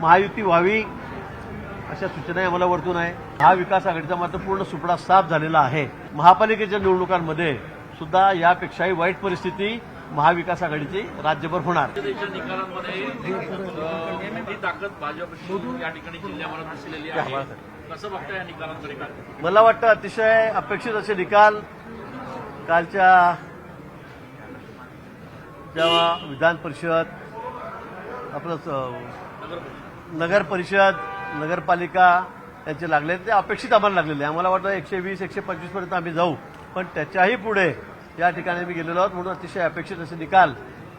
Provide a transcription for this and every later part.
महायुती व्हावी अशा सूचनाही आम्हाला वरतून आहे. महाविकास आघाडीचा मात्र पूर्ण सुपडा साफ झालेला आहे. महापालिकेच्या निवडणुकांमध्ये सुद्धा यापेक्षाही वाईट परिस्थिती महाविकास आघाडीची राज्यभर होणार. निकालांमध्ये मोठी ताकद भाजपची या ठिकाणी जिल्ह्यामध्ये दिसलेली आहे. कसं बघता या निकालांकडे काय? मला वाटतं अतिशय अपेक्षित असे निकाल कालच्या जेव्हा विधान परिषद आपलं नगर परिषद नगरपालिका यांचे लागले ते अपेक्षित आम्हाला लागलेले. आम्हाला वाटतं 120-125 पर्यंत आम्ही जाऊ, पण त्याच्याही पुढे या ठिकाणी आम्ही गेलेलो आहोत. म्हणून अतिशय अपेक्षित असे निकाल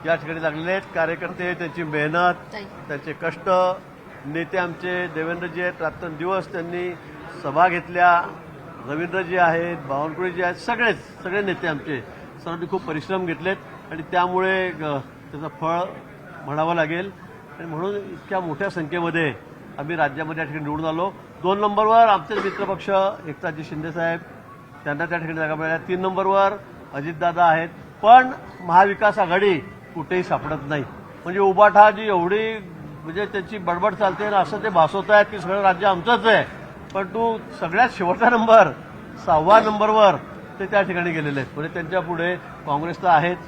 या ठिकाणी लागलेले आहेत. कार्यकर्ते त्यांची मेहनत त्यांचे कष्ट, नेते आमचे देवेंद्रजी आहेत, रात्रंदिवस त्यांनी सभा घेतल्या, रवींद्रजी आहेत, बावनकुळेजी आहेत, सगळे नेते आमचे सर्वांनी खूप परिश्रम घेतलेत आणि त्यामुळे त्याचं फळ म्हणावं लागेल. आणि म्हणून इतक्या मोठ्या संख्येमध्ये आम्ही राज्यामध्ये या ठिकाणी निवडून आलो. 2 नंबरवर आमचे मित्रपक्ष एकनाथजी शिंदेसाहेब त्यांना त्या ठिकाणी जागा मिळाल्या. 3 नंबरवर अजितदादा आहेत. पण महाविकास आघाडी कुठेही सापडत नाही. म्हणजे उबाठा जी एवढी म्हणजे त्यांची बडबड चालते ना असं ते भासवत आहेत की सगळं राज्य आमचंच आहे. पण तू सगळ्यात शेवटचा नंबर 6व्या नंबरवर ते त्या ठिकाणी गेलेले आहेत. म्हणजे त्यांच्या पुढे काँग्रेस तर आहेच,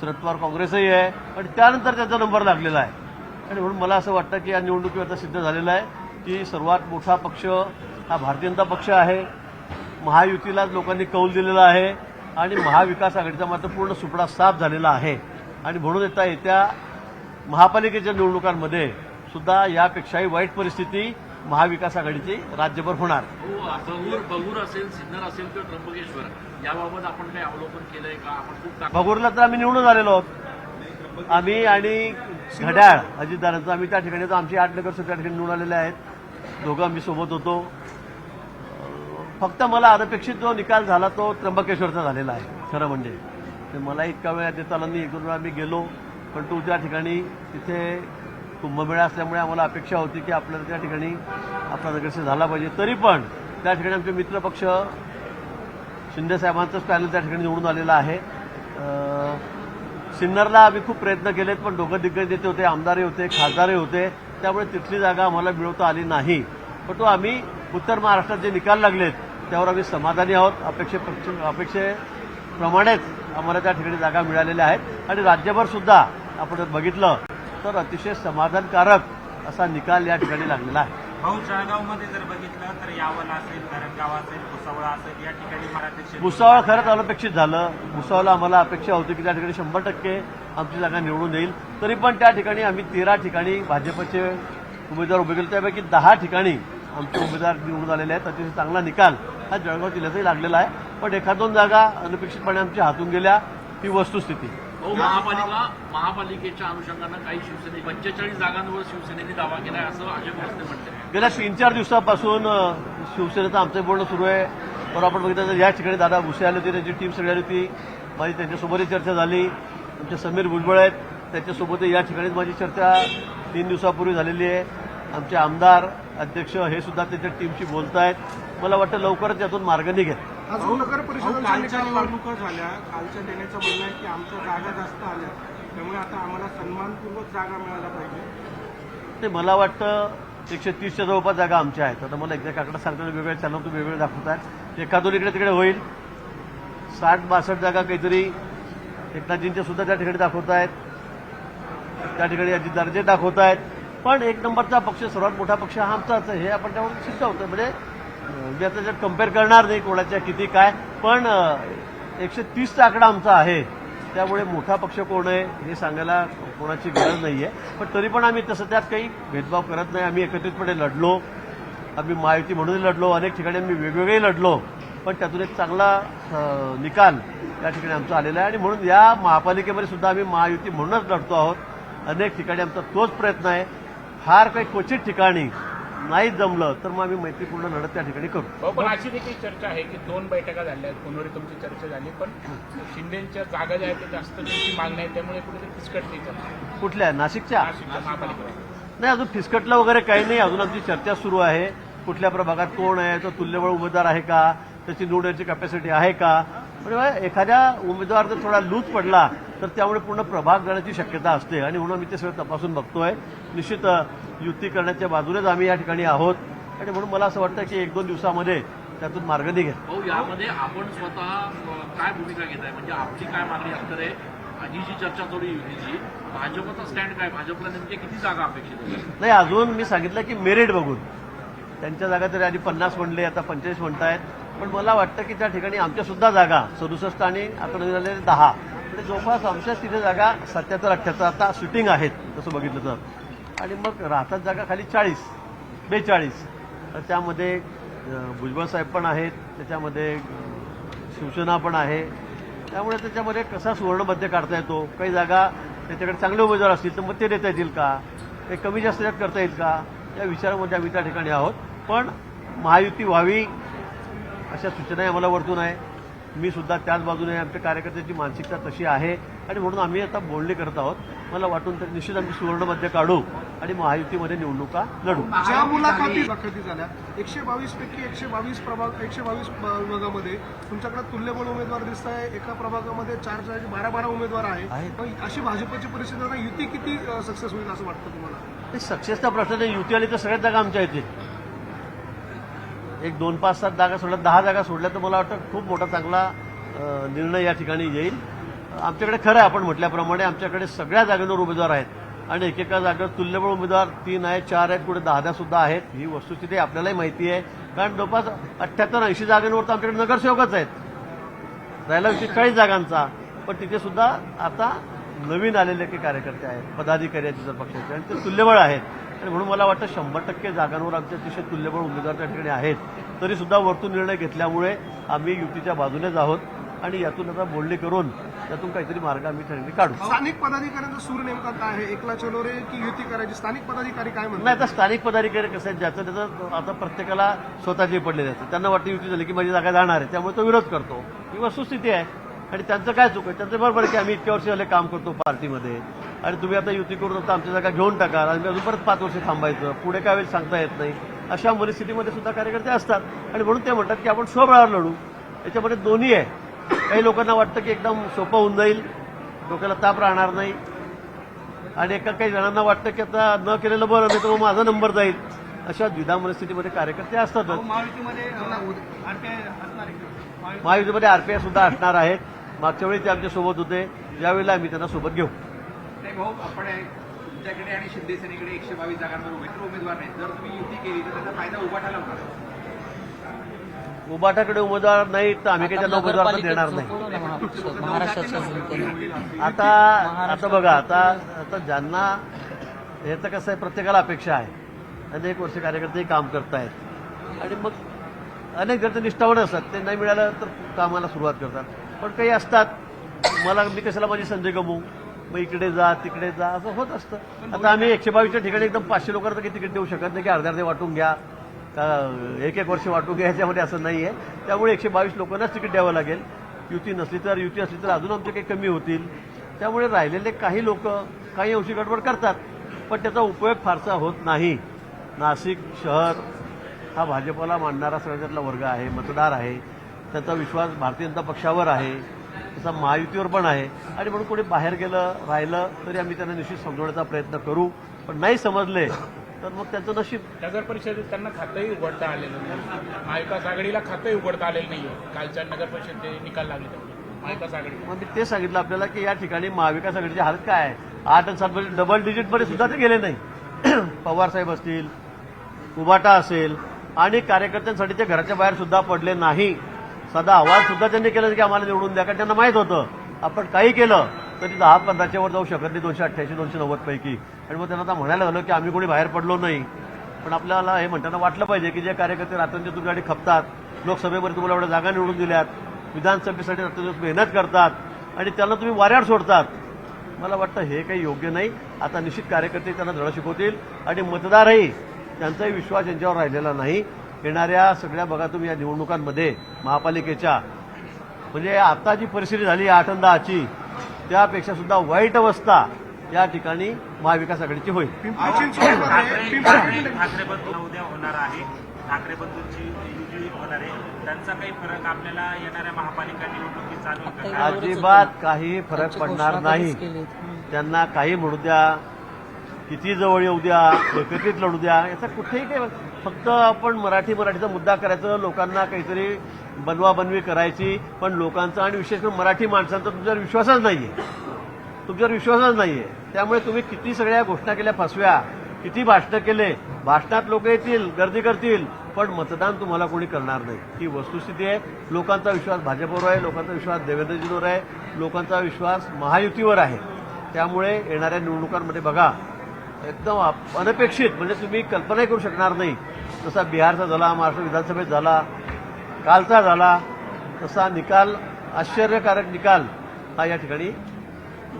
शरद पवार काँग्रेसही आहे, आणि त्यानंतर त्यांचा नंबर लागलेला आहे. आणि म्हणून मला असं वाटतं की या निवडणुकीवर आता सिद्ध झालेलं आहे की सर्वात मोठा पक्ष हा भारतीय जनता पक्ष आहे. महायुतीलाच लोकांनी कौल दिलेला आहे आणि महाविकास आघाडीचा मात्र पूर्ण सुपडा साफ झालेला आहे. आणि म्हणून येत्या महापालिकेच्या निवडणुकांमध्ये सुद्धा यापेक्षाही वाईट परिस्थिती महाविकास आघाडीची राज्यभर होणार. बगूर असेल, सिन्नर असेल किंवा त्र्यंबकेश्वर याबाबत आपण काही अवलोकन केलंय का? आपण खूप बगूरला तर आम्ही निवडून आलेलो आहोत. आम्ही आणि घड्याळ अजितदारांचं आम्ही त्या ठिकाणी आमची 8 नगरसेवक त्या ठिकाणी निवडून आलेले आहेत. दोघं आम्ही सोबत होतो. फक्त मला अनपेक्षित जो निकाल झाला तो त्र्यंबकेश्वरचा झालेला आहे. खरं म्हणजे मला इतका वेळ देता आला नाही. 1 वेळा आम्ही गेलो, पण तो त्या ठिकाणी तिथे कुंभमेळा असल्यामुळे आम्हाला अपेक्षा होती की आपल्याला त्या ठिकाणी आपला नगरसेवक झाला पाहिजे. तरी पण त्या ठिकाणी आमचे मित्रपक्ष शिंदेसाहेबांचंच पॅनल त्या ठिकाणी निवडून आलेलं आहे. सिन्नरला आम्ही खूप प्रयत्न केलेत, पण दोघं दिग्गज नेते होते, आमदारही होते, खासदारही होते, त्यामुळे तिथली जागा आम्हाला मिळवता आली नाही. पण तो आम्ही उत्तर महाराष्ट्रात जे निकाल लागलेत त्यावर आम्ही समाधानी आहोत. अपेक्षेप्रमाणेच आम्हाला त्या ठिकाणी जागा मिळालेल्या आहेत आणि राज्यभर सुद्धा आपण बघितलं तर अतिशय समाधानकारक असा निकाल या ठिकाणी लागलेला आहे. भाऊ, जळगावमध्ये जर बघितलं तर यावल असेल, धरणगाव असेल, भुसावळ असेल, या ठिकाणी मराठी भुसावळ खरंच अनपेक्षित झालं. भुसावळला आम्हाला अपेक्षा होती की त्या ठिकाणी 100% आमची जागा निवडून येईल. तरी पण त्या ठिकाणी आम्ही 13 ठिकाणी भाजपचे उमेदवार उभे केले, त्यापैकी 10 ठिकाणी आमचे उमेदवार निवडून आलेले आहेत. अतिशय चांगला निकाल हा जळगाव जिल्ह्यातही लागलेला आहे. पण 1-2 जागा अनपेक्षितपणे आमच्या हातून गेल्या, ही वस्तुस्थिती. महापालिकेच्या अनुषंगानं काही शिवसेने 45 जागांवर शिवसेनेने दावा केलाय असं अजय भोसले म्हणते. गेल्या 3-4 दिवसापासून शिवसेनेचं आमचं बोलणं सुरू आहे. तर आपण बघितलं तर या ठिकाणी दादा भुसे आले होते, त्यांची टीम सगळी आली होती. माझी त्यांच्यासोबतही चर्चा झाली. आमचे समीर भुजबळ आहेत, त्याच्यासोबतही या ठिकाणीच माझी चर्चा 3 दिवसापूर्वी झालेली आहे. आमचे आमदार अध्यक्ष हे सुद्धा त्यांच्या टीमशी बोलत आहेत. मला वाटतं लवकरच यातून मार्ग निघेल. अजून नगर परिषदेच्या निवडणुका झाल्या, कालच्या देण्याचं म्हणणं आहे की आमच्या जागा जास्त आल्या, त्यामुळे आता आम्हाला सन्मानपूर्वक जागा मिळायला पाहिजे. ते मला वाटतं 130च्या जवळपास जागा आमच्या आहेत. आता मला एक्झॅक्ट आकडा सांगताना वेगवेगळे चॅनल तुम्ही वेगवेगळे दाखवत आहेत. एखादोन इकडे तिकडे होईल. 60-62 जागा काहीतरी एकनाथजींच्या सुद्धा त्या ठिकाणी दाखवत आहेत, त्या ठिकाणी अजितदारांचे दाखवत आहेत. पण 1 नंबरचा पक्ष, सर्वात मोठा पक्ष हा आमचाच आहे, हे आपण त्यावर सिद्ध होतं. म्हणजे मी आता त्याच्यात कम्पेअर करणार नाही कोणाच्या किती काय, पण 130चा आकडा आमचा आहे. त्यामुळे मोठा पक्ष कोण आहे हे सांगायला कोणाची गरज नाही आहे. पण तरी पण आम्ही तसं त्यात काही भेदभाव करत नाही. आम्ही एकत्रितपणे लढलो, आम्ही महायुती म्हणूनही लढलो, अनेक ठिकाणी आम्ही वेगवेगळे लढलो, पण त्यातून एक चांगला निकाल या ठिकाणी आमचा आलेला आहे. आणि म्हणून या महापालिकेमध्ये सुद्धा आम्ही महायुती म्हणूनच लढतो आहोत. अनेक ठिकाणी आमचा तोच प्रयत्न आहे. फार काही क्वचित ठिकाणी नाही जमलं तर मग आम्ही मैत्रीपूर्ण लढत त्या ठिकाणी करू. पण अशी देखील चर्चा आहे की 2 बैठका झाल्या, फोनवर तुमची चर्चा झाली, पण शिंदेच्या जागा ज्या आहेत ते जास्त त्यांची मागणी आहे, त्यामुळे कुठेतरी फिसकटली. कुठल्या? नाशिकच्या महापालिकेवर नाही, अजून फिसकटलं वगैरे काही नाही. अजून आमची चर्चा सुरू आहे. कुठल्या प्रभागात कोण आहे, तो तुल्यबळ उमेदवार आहे का, त्याची निवडण्याची कॅपॅसिटी आहे का. म्हणजे एखाद्या उमेदवार जर थोडा लूज पडला तर त्यामुळे पूर्ण प्रभाग जाण्याची शक्यता असते आणि म्हणून मी ते सगळं तपासून बघतोय. निश्चित युती करण्याच्या बाजूनेच आम्ही या ठिकाणी आहोत आणि म्हणून मला असं वाटतं की 1-2 दिवसामध्ये त्यातून मार्ग निघेल. भाऊ, यामध्ये आपण स्वतः काय भूमिका घेत आहे, म्हणजे आपली काय मागणी असणार आहे? ही जी चर्चा चालू आहे युतीची, भाजपचा स्टँड काय? भाजपला नेमके किती जागा अपेक्षित आहे? नाही, अजून मी सांगितलं की मेरिट बघून त्यांच्या जागा तरी आधी 50 म्हणले, आता 45 म्हणतायत. पण मला वाटतं की त्या ठिकाणी आमच्या सुद्धा जागा 67 आणि आता नवीन आलेले 10 म्हणजे जवळपास आमच्या तिथे जागा 77-78 आता सिटिंग आहेत तसं बघितलं तर. आणि मग राहतात जागा खाली 40-42. तर त्यामध्ये भुजबळ साहेब पण आहेत, त्याच्यामध्ये शिवसेना पण आहे. त्यामुळे त्याच्यामध्ये कसा सुवर्णमध्य काढता येतो, काही जागा त्याच्याकडे चांगले उमेदवार असतील तर मग ते देता येतील का, काही कमी जास्त करता येईल का, या विचारामध्ये आम्ही त्या ठिकाणी आहोत. पण महायुती व्हावी अशा सूचनाही आम्हाला वरतून आहे. मी सुद्धा त्याच बाजूने, आमच्या कार्यकर्त्यांची मानसिकता तशी आहे आणि म्हणून आम्ही आता बोलणी करत आहोत. मला वाटून तर निश्चित आम्ही सुवर्णमध्य काढू आणि महायुतीमध्ये निवडणुका लढू. ज्या मुलाखती झाल्या 122 पैकी 122 विभागामध्ये तुमच्याकडे तुल्यबळ उमेदवार दिसत आहे. एका प्रभागामध्ये 12 उमेदवार आहेत. अशी भाजपची परिस्थिती आता युती किती सक्सेस होईल असं वाटतं तुम्हाला? ते सक्सेसचा प्रश्न नाही. युती आली तर सगळ्याच जागा आमच्या येतील. 1, 2, 5, 7 जागा सोडल्या, 10 जागा सोडल्या तर मला वाटतं खूप मोठा चांगला निर्णय या ठिकाणी येईल. आमच्याकडे खरं आहे, आपण म्हटल्याप्रमाणे आमच्याकडे सगळ्या जागांवर उमेदवार आहेत आणि एकेका जागेवर तुल्यबळ उमेदवार 3 आहेत, 4 आहेत, पुढे 10 सुद्धा आहेत. ही वस्तुस्थिती आपल्यालाही माहिती आहे. कारण जवळपास 78-80 जागांवर तर आमच्याकडे नगरसेवकच आहेत. राहिला 40 जागांचा. पण तिथे सुद्धा आता नवीन आलेले काही कार्यकर्ते आहेत, पदाधिकारी आहेत इतर पक्षाचे, आणि ते तुल्यबळ आहेत. आणि म्हणून मला वाटतं 100% जागांवर आमचे अतिशय तुल्यबळ उमेदवार त्या ठिकाणी आहेत. तरी सुद्धा वरतून निर्णय घेतल्यामुळे आम्ही युतीच्या बाजूनेच आहोत आणि यातून आता बोलणी करून त्यातून काहीतरी मार्ग आम्ही ठरवून काढू. स्थानिक पदाधिकाऱ्यांचा सूर नेमका काय आहे? एकला चलो रे की युती करायची? स्थानिक पदाधिकारी काय म्हणतात? नाही, आता स्थानिक पदाधिकारी कसं आहेत, ज्याचं त्याचं आता प्रत्येकाला स्वतःचे पडलेले असते. त्यांना वाटतं युती झाली की माझी जागा जाणार आहे, त्यामुळे तो विरोध करतो. ही वस्तुस्थिती आहे आणि त्यांचं काय चूक आहे? त्यांचं बरोबर आहे की आम्ही इतक्या वर्ष झाले काम करतो पार्टीमध्ये आणि तुम्ही आता युती करून आता आमची जागा घेऊन टाका आणि अजून परत 5 वर्ष थांबायचं, पुढे काय वेळ सांगता येत नाही. अशा परिस्थितीमध्ये सुद्धा कार्यकर्ते असतात आणि म्हणून ते म्हणतात की आपण स्वबळावर लढू. याच्यामध्ये दोन्ही आहे. काही लोकांना वाटतं की एकदम सोपं होऊन जाईल, डोक्याला ताप राहणार नाही, आणि काही जणांना वाटतं की आता न केलेलं बरं, नाही तर मग माझा नंबर जाईल. अशा द्विधा परिस्थितीमध्ये कार्यकर्ते असतातच. महायुतीमध्ये आरपीआय सुद्धा असणार आहेत. मागच्या वेळी ते आमच्या सोबत होते, यावेळेला आम्ही त्यांना सोबत घेऊ. भाऊ, आपण तुमच्याकडे आणि शिंदे सेनेकडे 122 जागांवर उमेदवार नाहीत. जर तुम्ही युती केली तर त्याचा फायदा उभाटाला होणार. उबाटाकडे उमेदवार नाही तर आम्ही काही त्यांना उमेदवार देणार नाही. आता बघा, आता ज्यांना हे तर कसं आहे, प्रत्येकाला अपेक्षा आहे. अनेक वर्ष कार्यकर्तेही काम करतायत आणि मग अनेक जण निष्ठावण असतात. ते नाही मिळालं तर कामाला सुरुवात करतात. पण काही असतात, मला मी कशाला माझी संधी गमवू, मग इकडे जा तिकडे जा असं होत असतं. आता आम्ही 122च्या ठिकाणी एकदम 500 लोकांना काही तिकीट देऊ शकत नाही की अर्धे वाटून घ्या का 1-1 वर्ष वाटून घ्या, याच्यामध्ये असं नाही आहे. त्यामुळे 122 लोकांनाच तिकीट द्यावं लागेल. युती नसली तर, युती असली तर अजून आमचे काही कमी होतील. त्यामुळे राहिलेले काही लोक काही अंशी गडबड करतात, पण त्याचा उपयोग फारसा होत नाही. नाशिक शहर हा भाजपला मानणारा सगळ्यातला वर्ग आहे, मतदार आहे. त्यांचा विश्वास भारतीय जनता पक्षावर आहे, तसा महायुतीवर पण आहे. आणि म्हणून कोणी बाहेर गेलं राहिलं तरी आम्ही त्यांना निश्चित समजवण्याचा प्रयत्न करू. पण नाही समजले तर मग त्यांचं नशीब. नगर परिषदेत त्यांना खातंही उघडता आलेलं नाही. महाविकास आघाडीला खातंही उघडता आलेलं नाहीये. कालच्या नगर परिषदेचे निकाल लागले त्यामुळे महाविकास आघाडी. मग मी ते सांगितलं आपल्याला की या ठिकाणी महाविकास आघाडीची हालत काय आहे. 8 आणि 7 डबल डिजिटमध्ये सुद्धा ते गेले नाही. पवार साहेब असतील, उबाटा असेल, आणि कार्यकर्त्यांसाठी ते घराच्या बाहेर सुद्धा पडले नाही. साधा आवाज सुद्धा त्यांनी केला की आम्हाला निवडून द्या, कारण त्यांना माहित होतं आपण काही केलं तरी 10-15च्या वर जाऊ शकत नाही 288-290 पैकी. आणि मग त्यांना आता म्हणायला झालं की आम्ही कोणी बाहेर पडलो नाही. पण आपल्याला हे म्हणताना वाटलं पाहिजे की जे कार्यकर्ते रात्रंदिवस तुमच्याकडे खपतात, लोकसभेमध्ये तुम्हाला एवढ्या जागा निवडून दिल्यात, विधानसभेसाठी रात्रंदिवस मेहनत करतात आणि त्यांना तुम्ही वाऱ्यावर सोडतात. मला वाटतं हे काही योग्य नाही. आता निश्चित कार्यकर्ते त्यांना धडा शिकवतील आणि मतदारही त्यांचाही विश्वास यांच्यावर राहिलेला नाही. येणाऱ्या सगळ्या बघा तुम्ही या निवडणुकांमध्ये महापालिकेच्या, म्हणजे आता जी परिस्थिती झाली 8 आणि 10ची, त्यापेक्षा सुद्धा वाईट अवस्था या ठिकाणी महाविकास आघाडीची होईल. ठाकरेपद उद्या होणार आहे. ठाकरे बंधूंची युती होणार आहे, त्यांचा काही फरक आपल्याला येणाऱ्या महापालिका निवडणुकीत जाणवेल का? अजिबात काही फरक पडणार नाही. त्यांना काही म्हणू द्या, किती जवळ येऊ द्या, एकत्रित लढू द्या, याचा कुठेही काही फक्त आपण मराठीचा मुद्दा करायचा, लोकांना काहीतरी बनवाबनवी करायची, पण लोकांचा आणि विशेष करून मराठी माणसांचा तुमच्यावर विश्वासच नाहीये. त्यामुळे तुम्ही किती सगळ्या घोषणा केल्या फसव्या, किती भाषणं केले, भाषणात लोक येतील, गर्दी करतील, पण मतदान तुम्हाला कोणी करणार नाही. ही वस्तुस्थिती आहे. लोकांचा विश्वास भाजपवर आहे, लोकांचा विश्वास देवेंद्रजींवर आहे, लोकांचा विश्वास महायुतीवर आहे. त्यामुळे येणाऱ्या निवडणुकांमध्ये बघा, एकदम अनपेक्षित, म्हणजे तुम्ही कल्पनाही करू शकणार नाही, जसा बिहारचा झाला, महाराष्ट्र विधानसभेत झाला, कालचा झाला, तसा निकाल, आश्चर्यकारक निकाल हा या ठिकाणी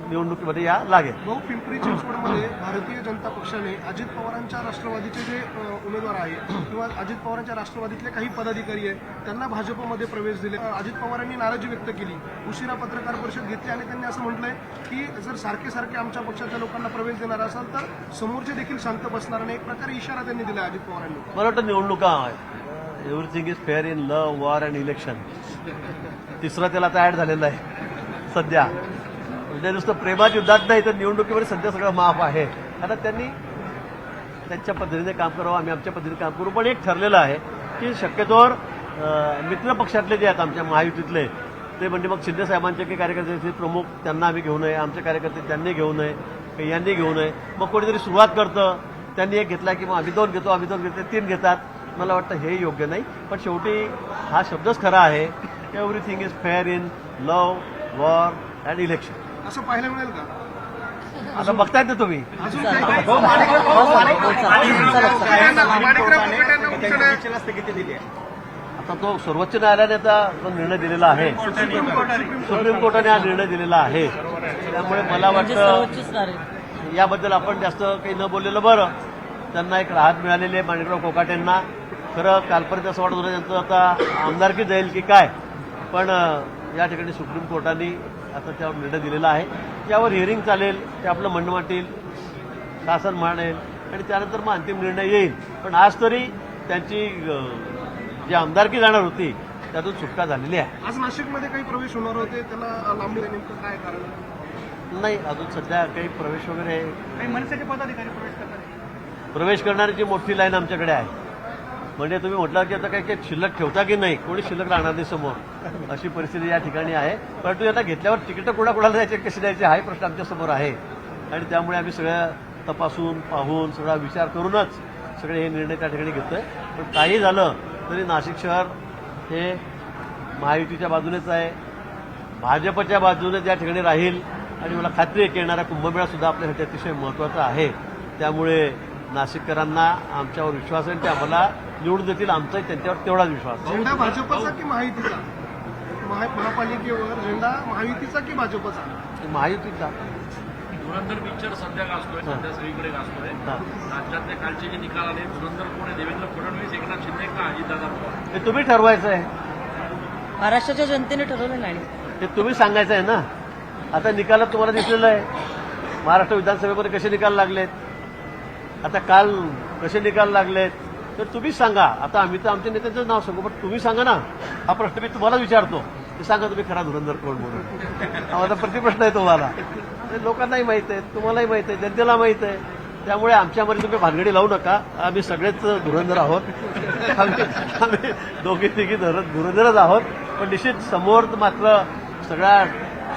निवडणुकीमध्ये या लागेल. भाऊ, पिंपरी चिंचवडमध्ये भारतीय जनता पक्षाने अजित पवारांच्या राष्ट्रवादीचे जे उमेदवार आहेत किंवा अजित पवारांच्या राष्ट्रवादीतले काही पदाधिकारी आहेत त्यांना भाजपमध्ये प्रवेश दिले. अजित पवारांनी नाराजी व्यक्त केली, उशिरा पत्रकार परिषद घेतली आणि त्यांनी असं म्हटलंय की जर सारखे आमच्या पक्षाच्या लोकांना प्रवेश देणार असाल तर समोरचे देखील शांत बसणार नाही. एक प्रकारे इशारा त्यांनी दिला अजित पवारांनी. मला वाटतं निवडणुका everything is fair in love, war and election. तिसरं त्याला आता ऍड झालेलं आहे सध्या. म्हणजे नुसतं प्रेमात युद्धात नाही तर निवडणुकीवर सध्या सगळं माफ आहे. आता त्यांनी त्यांच्या पद्धतीने काम करावं, आम्ही आमच्या पद्धतीने काम करू. पण एक ठरलेलं आहे की शक्यतोवर मित्र पक्षातले जे आहेत आमच्या महायुतीतले, ते म्हणजे मग शिंदे साहेबांचे काही कार्यकर्ते प्रमुख, त्यांना आम्ही घेऊ नये, आमचे कार्यकर्ते त्यांनी घेऊ नये, काही यांनी घेऊ नये. मग कोणीतरी सुरुवात करतं, त्यांनी एक घेतला की मग आम्ही दोन घेतो, 3 घेतात. मला वाटतं हे योग्य नाही. पण शेवटी हा शब्दच खरा आहे, everything is fair in love, war and election. असं पाहायला मिळेल का? आता बघतायत ना तुम्ही. अजून काही आता तो सर्वोच्च न्यायालयाने तो निर्णय दिलेला आहे, सुप्रीम कोर्टाने हा निर्णय दिलेला आहे. त्यामुळे मला वाटतं याबद्दल आपण जास्त काही न बोललेलं बरं. त्यांना एक राहत मिळालेली आहे माणिकराव कोकाटेंना. खरं कालपर्यंत असं वाटत होतं त्यांचं आता आमदारकी जाईल की काय, पण या ठिकाणी सुप्रीम कोर्टाने आता त्यावर निर्णय दिलेला आहे. त्यावर हिअरिंग चालेल, ते आपलं म्हणणं मांडेल, शासन मांडेल आणि त्यानंतर मग अंतिम निर्णय येईल. पण आज तरी त्यांची जी आमदारकी जाणार होती त्यातून सुटका झालेली आहे. आज नाशिकमध्ये काही प्रवेश होणार होते, त्याला लांबणी नेमकं काय कारण? नाही, अजून सध्या काही प्रवेश वगैरे, काही मनसेचे पदाधिकारी प्रवेश करणाऱ्याची मोठी लाईन आमच्याकडे आहे. म्हणजे तुम्ही म्हटलं की आता काही शिल्लक ठेवता की नाही, कोणी शिल्लक राहणार नाही समोर, अशी परिस्थिती या ठिकाणी आहे. परंतु यांना घेतल्यावर तिकीटं कोणाकोणाला द्यायचे, कशी द्यायचे हाही प्रश्न आमच्यासमोर आहे. आणि त्यामुळे आम्ही सगळं तपासून पाहून सगळा विचार करूनच सगळे हे निर्णय त्या ठिकाणी घेतोय. पण काही झालं तरी नाशिक शहर हे महायुतीच्या बाजूनेच आहे, भाजपच्या बाजूने त्या ठिकाणी राहील. आणि मला खात्री आहे की येणारा कुंभमेळा सुद्धा आपल्यासाठी अतिशय महत्त्वाचा आहे. त्यामुळे नाशिककरांना आमच्यावर विश्वास आहे, ते आम्हाला निवडून देतील. आमचाही त्यांच्यावर तेवढाच विश्वास आहे. झेंडा भाजपचा की महायुतीचा? महापालिकेवर झेंडा महायुतीचा की भाजपचा? महायुतीचा. धुरंधर पिक्चर सध्या गाजतोय, सध्या सगळीकडे गाजतोय. राज्यातले कालचे जे निकाल आले, धुरंधर कोण आहे, देवेंद्र फडणवीस, एकनाथ शिंदे का अजितदादा पवार? हे तुम्ही ठरवायचं आहे, महाराष्ट्राच्या जनतेने ठरवलं नाही, ते तुम्ही सांगायचं आहे ना. आता निकालात तुम्हाला दिसलेलं आहे महाराष्ट्र विधानसभेमध्ये कसे निकाल लागलेत, आता काल कसे निकाल लागलेत, तर तुम्हीच सांगा. आता आम्ही तर आमच्या नेत्यांचं नाव सांगू, पण तुम्ही सांगा ना. हा प्रश्न मी तुम्हाला विचारतो, ते सांगा तुम्ही खरा धुरंधर कोण म्हणून. हा माझा प्रतिप्रश्न आहे तुम्हाला. ते लोकांनाही माहित आहे, तुम्हालाही माहित आहे, जनतेला माहित आहे. त्यामुळे आमच्यामध्ये तुम्ही भानगडी लावू नका. आम्ही सगळेच धुरंधर आहोत. आम्ही दोघी तिघी धुरंधरच आहोत. पण निश्चित समोर मात्र सगळा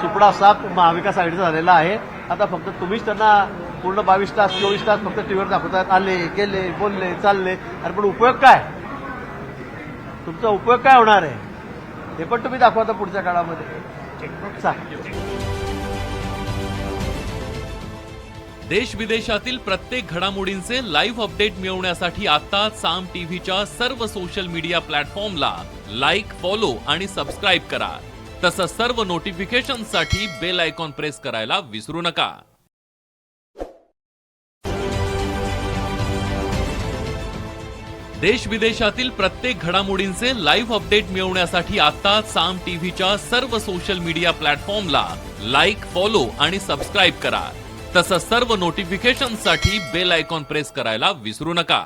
सुपडा साप महाविकास आघाडीचा झालेला आहे. आता फक्त तुम्हीच त्यांना पूर्ण 22 तास 24 तास फक्त टीव्हीवर दाखवतात, आले गेले बोलले चालले. अरे पण उपयोग काय, तुमचा उपयोग काय होणार आहे हे पण तुम्ही दाखवा आता पुढच्या काळामध्ये. देश विदेशातील प्रत्येक घडामोडींचे लाईव्ह अपडेट मिळवण्यासाठी आता साम टीव्हीच्या सर्व सोशल मीडिया प्लॅटफॉर्मला लाईक, फॉलो आणि सबस्क्राईब करा. तसंच सर्व नोटिफिकेशनसाठी बेल आयकॉन प्रेस करायला विसरू नका. देश विदेशातील प्रत्येक घडामोडींचे लाईव्ह अपडेट मिळवण्यासाठी आता साम टीव्हीच्या सर्व सोशल मीडिया प्लॅटफॉर्मला लाईक, फॉलो आणि सबस्क्राईब करा. तसंच सर्व नोटिफिकेशनसाठी बेल आयकॉन प्रेस करायला विसरू नका.